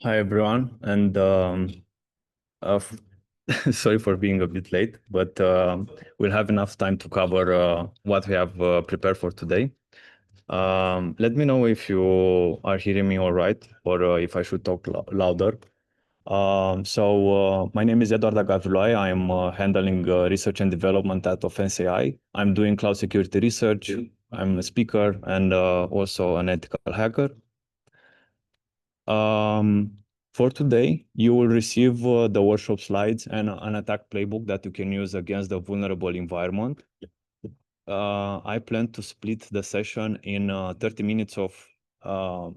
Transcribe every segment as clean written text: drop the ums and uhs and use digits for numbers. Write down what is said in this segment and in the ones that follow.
Hi everyone, and uh, sorry for being a bit late, but we'll have enough time to cover what we have prepared for today. Let me know if you are hearing me all right, or if I should talk louder. My name is Eduard Agavriloae. I'm handling research and development at OffenseAI. I'm doing cloud security research. I'm a speaker and also an ethical hacker. For today, you will receive the workshop slides and an attack playbook that you can use against the vulnerable environment. I plan to split the session in 30 minutes of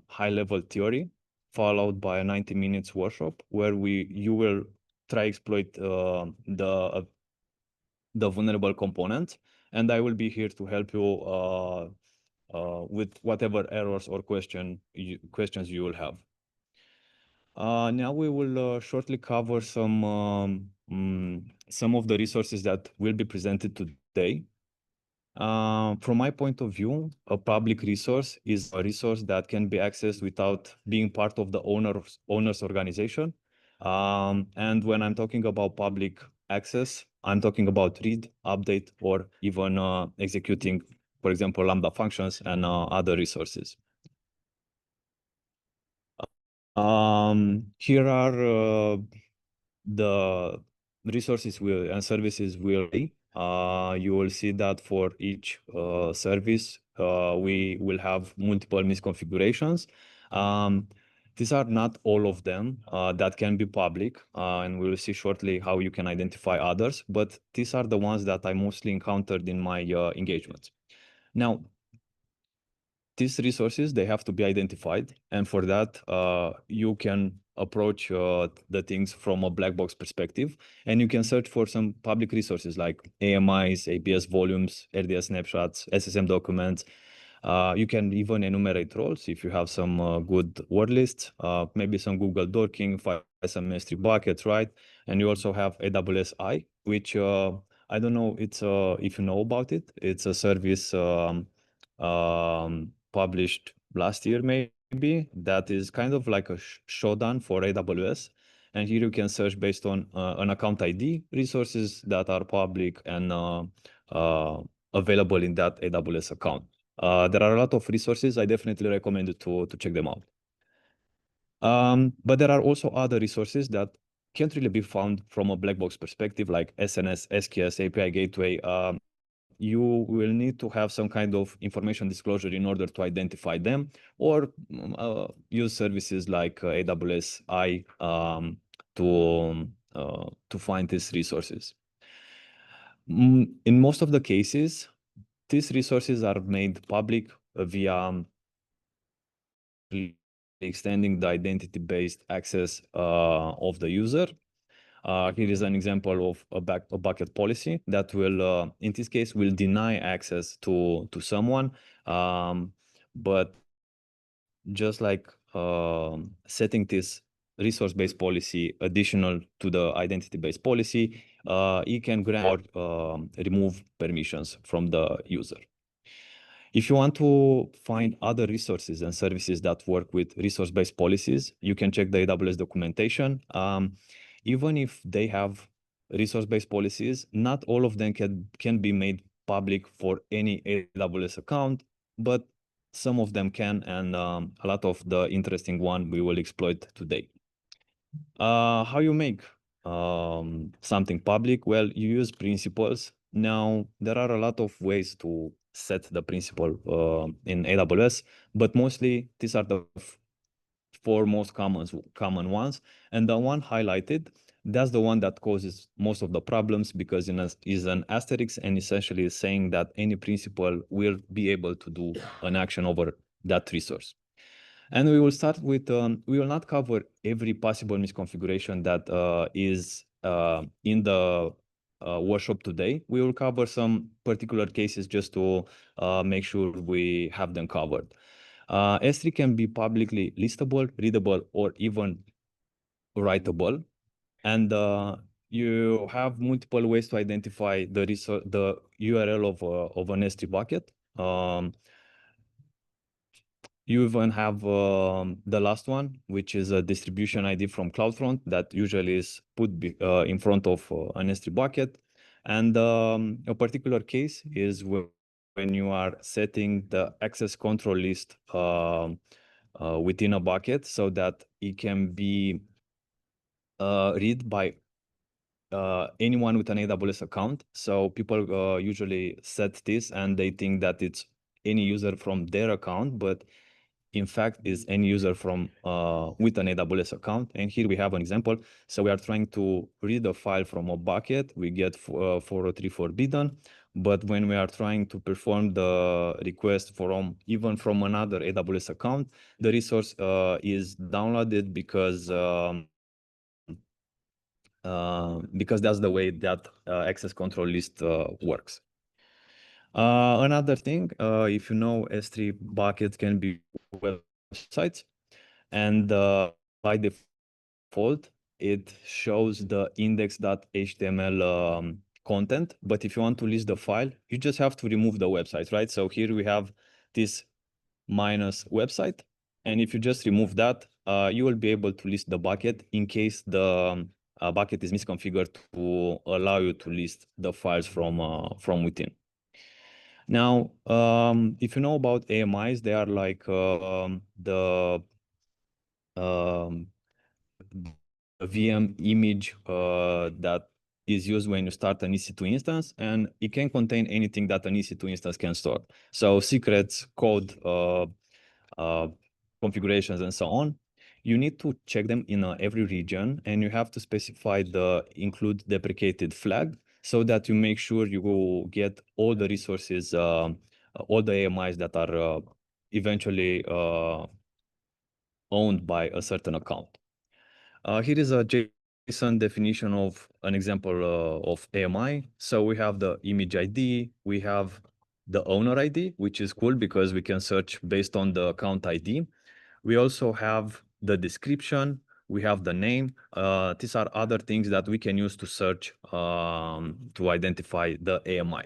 high-level theory, followed by a 90 minutes workshop where you will try exploit the vulnerable components, and I will be here to help you with whatever errors or questions you will have. Now we will shortly cover some of the resources that will be presented today. From my point of view, a public resource is a resource that can be accessed without being part of the owner's organization. And when I'm talking about public access, I'm talking about read, update, or even executing, for example, Lambda functions and other resources. Here are the resources and services you will see that for each service, we will have multiple misconfigurations. These are not all of them that can be public, and we will see shortly how you can identify others, but these are the ones that I mostly encountered in my engagements. Now, these resources, they have to be identified. And for that, you can approach the things from a black box perspective. And you can search for some public resources like AMIs, ABS volumes, RDS snapshots, SSM documents. You can even enumerate roles if you have some good word lists, maybe some Google Dorking, some S3 buckets, right? And you also have AWS I, which I don't know if you know about it. It's a service published last year, maybe, that is kind of like a showdown for AWS. And here you can search based on an account ID, resources that are public and available in that AWS account. There are a lot of resources. I definitely recommend you to check them out. But there are also other resources that can't really be found from a black box perspective, like SNS, SQS, API Gateway. You will need to have some kind of information disclosure in order to identify them, or use services like AWS I to find these resources. In most of the cases, these resources are made public via extending the identity-based access of the user. Here is an example of a bucket policy that will, in this case, will deny access to someone. But just like setting this resource-based policy additional to the identity-based policy, it can grant or remove permissions from the user. If you want to find other resources and services that work with resource-based policies, you can check the AWS documentation. Even if they have resource-based policies, not all of them can be made public for any AWS account, but some of them can, and a lot of the interesting one we will exploit today. How you make something public? Well, you use principles. Now, there are a lot of ways to set the principle in AWS, but mostly these are the four most common ones. And the one highlighted, that's the one that causes most of the problems, because it is an asterisk and essentially is saying that any principle will be able to do an action over that resource. And we will start with, we will not cover every possible misconfiguration that is in the workshop today. We will cover some particular cases just to make sure we have them covered. S3 can be publicly listable, readable, or even writable. And you have multiple ways to identify the URL of an S3 bucket. You even have the last one, which is a distribution ID from CloudFront that usually is put in front of an S3 bucket. And a particular case is when you are setting the access control list within a bucket so that it can be read by anyone with an AWS account. So people usually set this and they think that it's any user from their account, but in fact is any user from with an AWS account. And here we have an example. So we are trying to read a file from a bucket. We get 403 forbidden. But when we are trying to perform the request even from another AWS account, the resource is downloaded because that's the way that access control list works. Another thing, if you know, S3 buckets can be websites, and by default, it shows the index.html content. But if you want to list the file, you just have to remove the website, right? So here we have this minus website. And if you just remove that, you will be able to list the bucket in case the bucket is misconfigured to allow you to list the files from within. Now, if you know about AMIs, they are like the VM image that is used when you start an EC2 instance, and it can contain anything that an EC2 instance can store. So secrets, code, configurations, and so on. You need to check them in every region, and you have to specify the include deprecated flag so that you make sure you will get all the resources, all the AMIs that are eventually owned by a certain account. Here is a JSON definition of an example of AMI. So we have the image ID, we have the owner ID, which is cool because we can search based on the account ID. We also have the description, we have the name. These are other things that we can use to search to identify the AMI.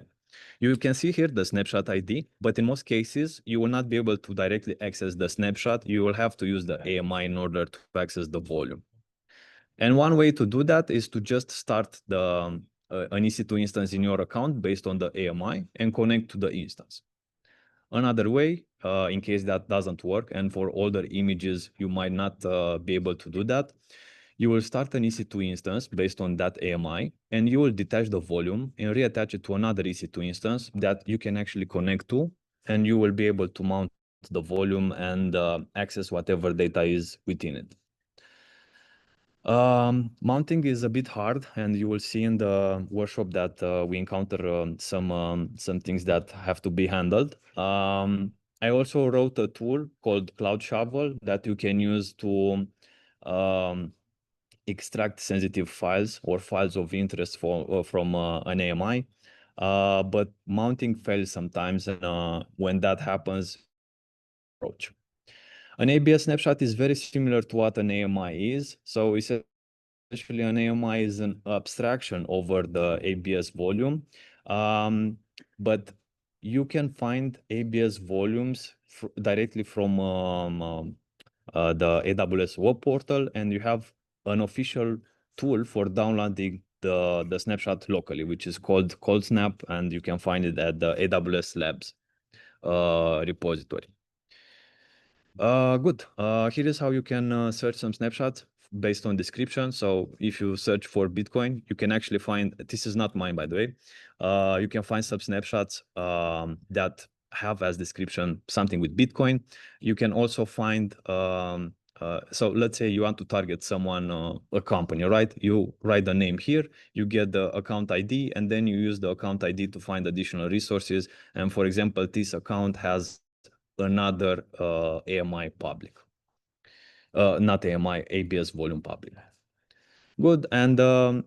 You can see here the snapshot ID, but in most cases, you will not be able to directly access the snapshot. You will have to use the AMI in order to access the volume. And one way to do that is to just start an EC2 instance in your account based on the AMI and connect to the instance. Another way, in case that doesn't work, and for older images, you might not be able to do that, you will start an EC2 instance based on that AMI, and you will detach the volume and reattach it to another EC2 instance that you can actually connect to, and you will be able to mount the volume and access whatever data is within it. Mounting is a bit hard, and you will see in the workshop that we encounter some things that have to be handled. I also wrote a tool called CloudShovel that you can use to extract sensitive files or files of interest from an AMI. But mounting fails sometimes, and when that happens, approach. An ABS snapshot is very similar to what an AMI is. So essentially an AMI is an abstraction over the ABS volume. But you can find ABS volumes directly from the AWS web portal, and you have an official tool for downloading the snapshot locally, which is called coldsnap, and you can find it at the AWS Labs repository. Good. Here is how you can search some snapshots based on description. So if you search for Bitcoin, you can actually find, this is not mine, by the way. You can find some snapshots that have as description something with Bitcoin. You can also find, so let's say you want to target someone, a company, right? You write the name here, you get the account ID, and then you use the account ID to find additional resources. And for example, this account has another AMI public, not AMI, ABS volume public. Good, and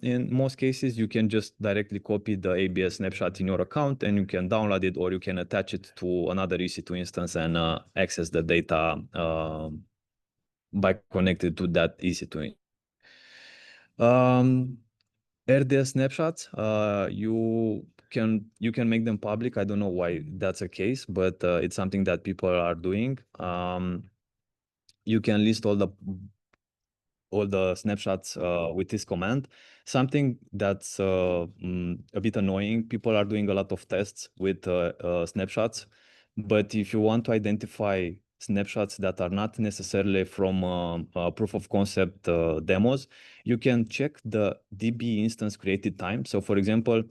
in most cases, you can just directly copy the ABS snapshot in your account, and you can download it, or you can attach it to another EC2 instance and access the data by connected to that EC2. RDS snapshots, you you can make them public. I don't know why that's a case, but it's something that people are doing. You can list all the snapshots with this command. Something that's a bit annoying. People are doing a lot of tests with snapshots, but if you want to identify snapshots that are not necessarily from proof of concept demos, you can check the DB instance created time. So for example,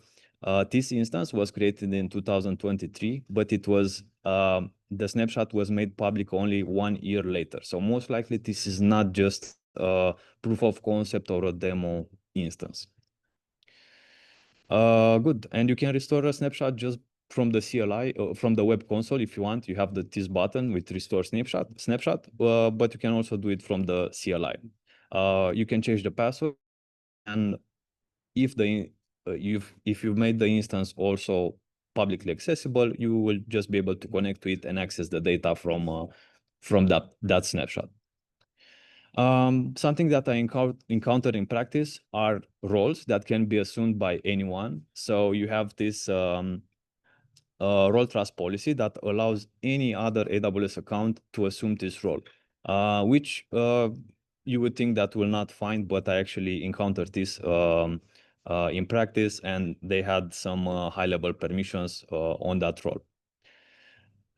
this instance was created in 2023, but it was the snapshot was made public only 1 year later. So most likely this is not just proof of concept or a demo instance. Good, and you can restore a snapshot just from the CLI, from the web console if you want. You have this button with restore snapshot, but you can also do it from the CLI. You can change the password, and if you've made the instance also publicly accessible, you will just be able to connect to it and access the data from that snapshot. Something that I encountered in practice are roles that can be assumed by anyone. So you have this role trust policy that allows any other AWS account to assume this role, which you would think that will not find, but I actually encountered this in practice, and they had some high-level permissions on that role.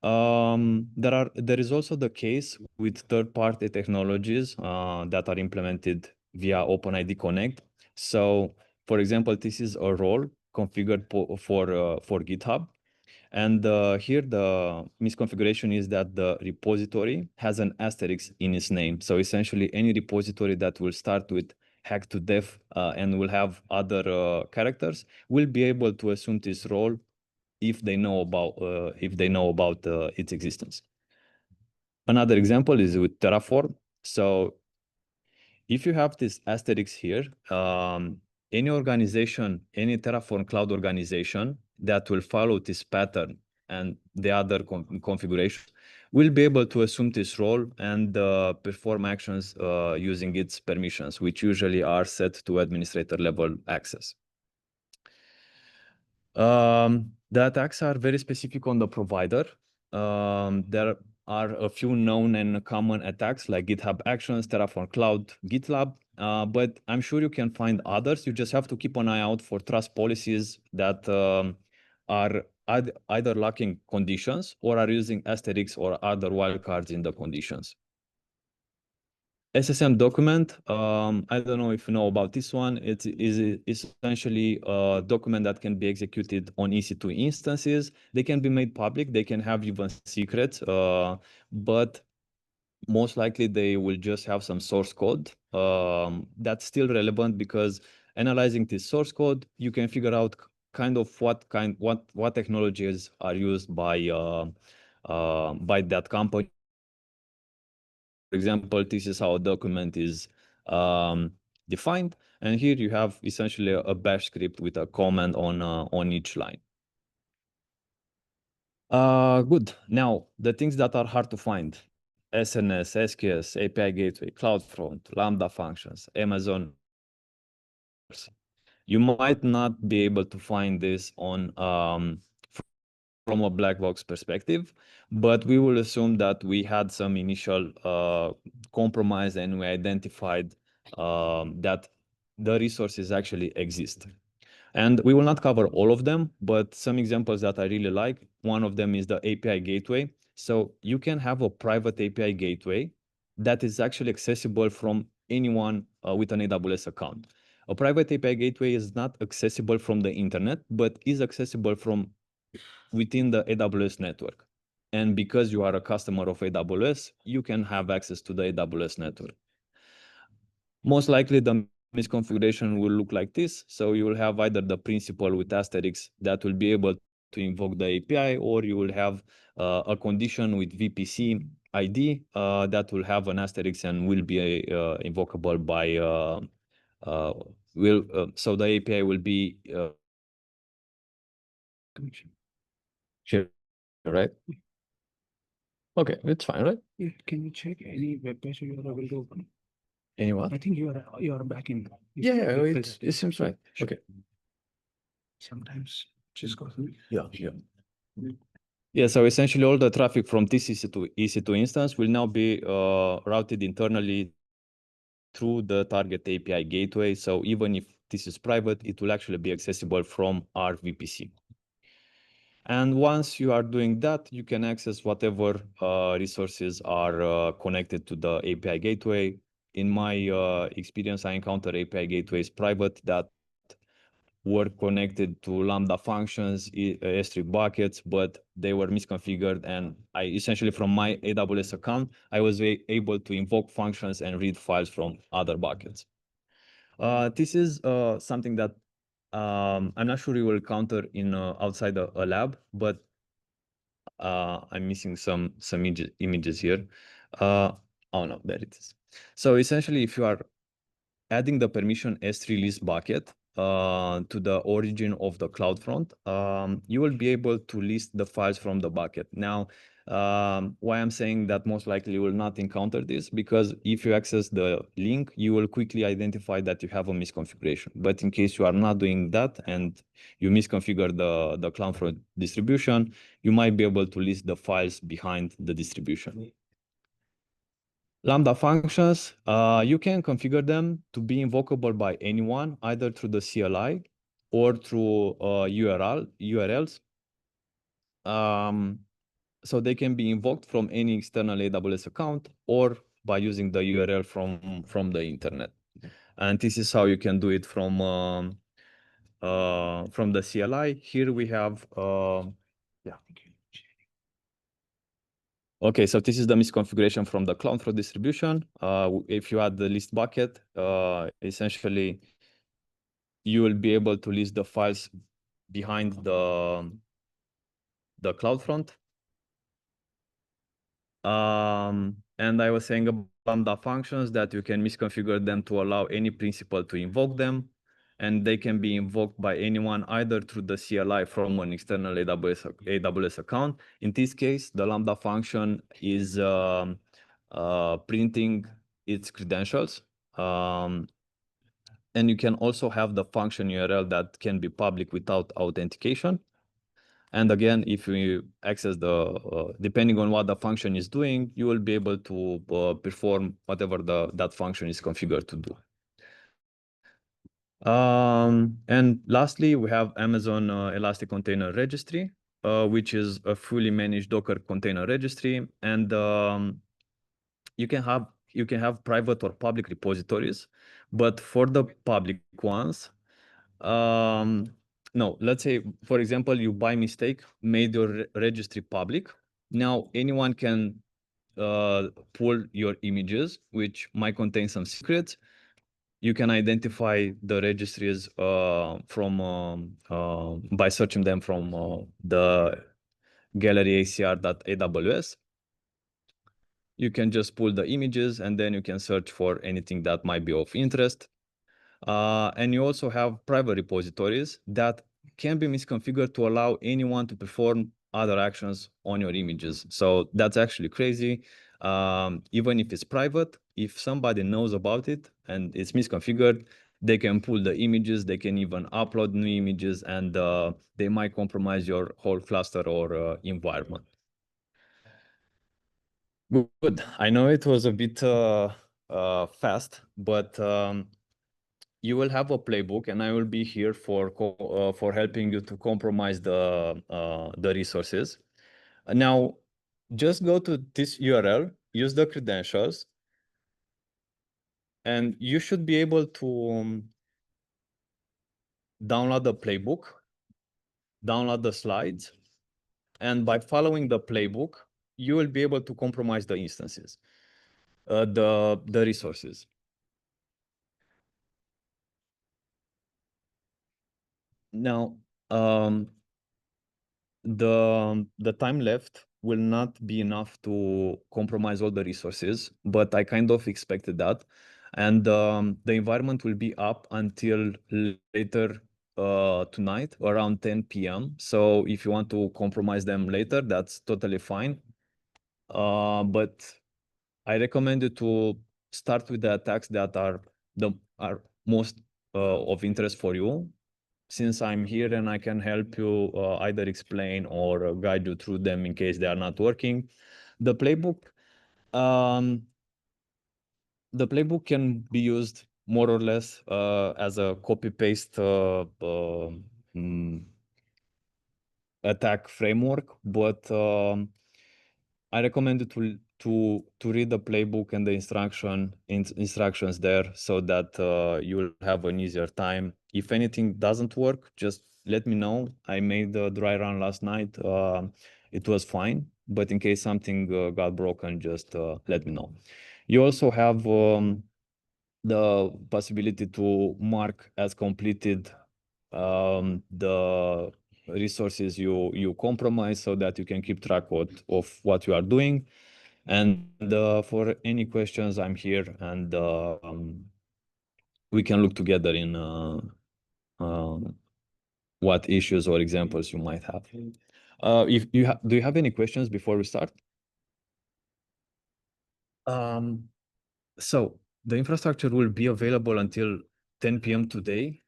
There is also the case with third-party technologies that are implemented via OpenID Connect. So, for example, this is a role configured for GitHub, and here the misconfiguration is that the repository has an asterisk in its name. So essentially, any repository that will start with hack to dev and will have other characters will be able to assume this role if they know about its existence. Another example is with Terraform. So if you have this asterisk here, any organization, any Terraform cloud organization that will follow this pattern and the other configurations will be able to assume this role and perform actions using its permissions, which usually are set to administrator level access. The attacks are very specific on the provider. There are a few known and common attacks like GitHub Actions, Terraform Cloud, GitLab, but I'm sure you can find others. You just have to keep an eye out for trust policies that are either lacking conditions or are using asterisks or other wildcards in the conditions. SSM document, I don't know if you know about this one. It is essentially a document that can be executed on EC2 instances. They can be made public. They can have even secrets, but most likely they will just have some source code that's still relevant, because analyzing this source code, you can figure out kind of what technologies are used by that company. For example, this is how a document is defined, and here you have essentially a bash script with a command on each line. Good. Now, the things that are hard to find: SNS, SQS, API Gateway, CloudFront, Lambda functions, Amazon. You might not be able to find this on from a black box perspective, but we will assume that we had some initial compromise and we identified that the resources actually exist. And we will not cover all of them, but some examples that I really like. One of them is the API gateway. So you can have a private API gateway that is actually accessible from anyone with an AWS account. A private API gateway is not accessible from the internet, but is accessible from within the AWS network. And because you are a customer of AWS, you can have access to the AWS network. Most likely the misconfiguration will look like this. So you will have either the principal with asterisks that will be able to invoke the API, or you will have a condition with VPC ID that will have an asterisk and will be invocable by so the API will be shared, right? Okay, it's fine, right? Yeah, can you check any web page you are able to open? Any what? I think you are back in. Yeah, it seems right. Okay. Sometimes Yeah. Yeah, so essentially all the traffic from this EC2 instance will now be routed internally through the target API gateway. So even if this is private, it will actually be accessible from our VPC. And once you are doing that, you can access whatever resources are connected to the API gateway. In my experience, I encountered API gateways private that were connected to Lambda functions, S3 buckets, but they were misconfigured. And I essentially, from my AWS account, I was able to invoke functions and read files from other buckets. This is something that I'm not sure you will encounter in outside a lab, but I'm missing some images here. Oh no, there it is. So essentially, if you are adding the permission S3 list bucket to the origin of the CloudFront, you will be able to list the files from the bucket. Now, why I'm saying that most likely you will not encounter this, because if you access the link, you will quickly identify that you have a misconfiguration. But in case you are not doing that and you misconfigure the CloudFront distribution, you might be able to list the files behind the distribution. Lambda functions, you can configure them to be invocable by anyone, either through the CLI or through URLs. So they can be invoked from any external AWS account or by using the URL from the internet. And this is how you can do it from the CLI. Here we have, yeah. Okay, so this is the misconfiguration from the CloudFront distribution. If you add the list bucket, essentially you will be able to list the files behind the CloudFront. And I was saying about Lambda functions that you can misconfigure them to allow any principal to invoke them, and they can be invoked by anyone either through the CLI from an external AWS account. In this case, the Lambda function is printing its credentials. And you can also have the function URL that can be public without authentication. And again, if you access depending on what the function is doing, you will be able to perform whatever that function is configured to do. And lastly, we have Amazon Elastic Container Registry, which is a fully managed Docker container registry. And you can have private or public repositories, but for the public ones, no, let's say, for example, you by mistake made your registry public. Now anyone can pull your images, which might contain some secrets. You can identify the registries by searching them from the gallery acr.aws. You can just pull the images and then you can search for anything that might be of interest. And you also have private repositories that can be misconfigured to allow anyone to perform other actions on your images. So that's actually crazy. Even if it's private, if somebody knows about it and it's misconfigured, they can pull the images, they can even upload new images, and they might compromise your whole cluster or environment. Good. I know it was a bit fast, but you will have a playbook, and I will be here for helping you to compromise the resources. Now, just go to this URL, use the credentials, and you should be able to download the playbook, download the slides, and by following the playbook, you will be able to compromise the instances, the resources. Now, the time left will not be enough to compromise all the resources, but I kind of expected that. And the environment will be up until later tonight, around 10 p.m. So if you want to compromise them later, that's totally fine. But I recommend you to start with the attacks that are most of interest for you. since I'm here and I can help you either explain or guide you through them in case they are not working. The playbook, can be used more or less as a copy-paste attack framework, but I recommend you to read the playbook and the instructions there so that you will have an easier time. If anything doesn't work, just let me know. I made the dry run last night. It was fine, but in case something got broken, just let me know. You also have the possibility to mark as completed the resources you compromise so that you can keep track of what you are doing. And for any questions, I'm here, and we can look together in what issues or examples you might have. If you do you have any questions before we start? So the infrastructure will be available until 10 p.m. today.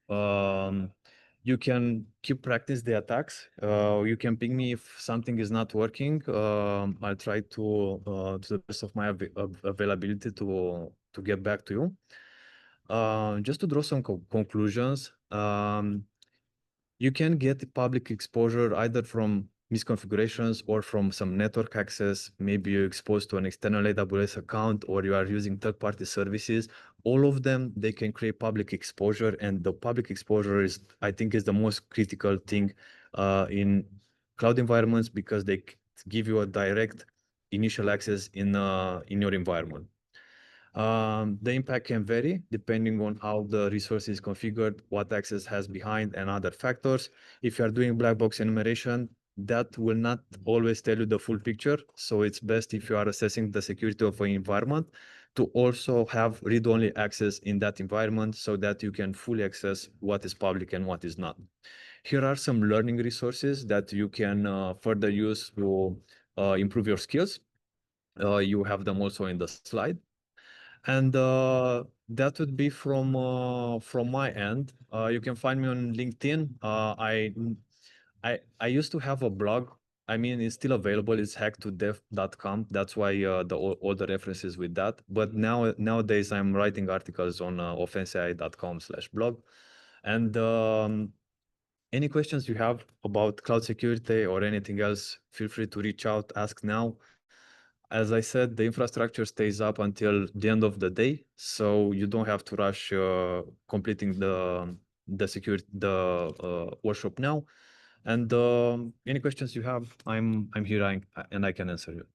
You can keep practice the attacks. You can ping me if something is not working. I'll try to the best of my availability to get back to you. Just to draw some conclusions, you can get public exposure either from misconfigurations or from some network access. Maybe you're exposed to an external AWS account or you are using third-party services. All of them, they can create public exposure, and the public exposure is, I think, is the most critical thing in cloud environments because they give you a direct initial access in your environment. The impact can vary depending on how the resource is configured, what access has behind, and other factors. If you are doing black box enumeration, that will not always tell you the full picture. So it's best if you are assessing the security of an environment to also have read-only access in that environment so that you can fully access what is public and what is not. Here are some learning resources that you can further use to improve your skills. You have them also in the slide. And that would be from my end. You can find me on LinkedIn. I used to have a blog. I mean, it's still available. It's hacktodev.com. That's why all the references with that. But nowadays I'm writing articles on offenseai.com/blog. And any questions you have about cloud security or anything else, feel free to reach out, ask now. As I said, the infrastructure stays up until the end of the day, so you don't have to rush completing the workshop now. And any questions you have, I'm here and I can answer you.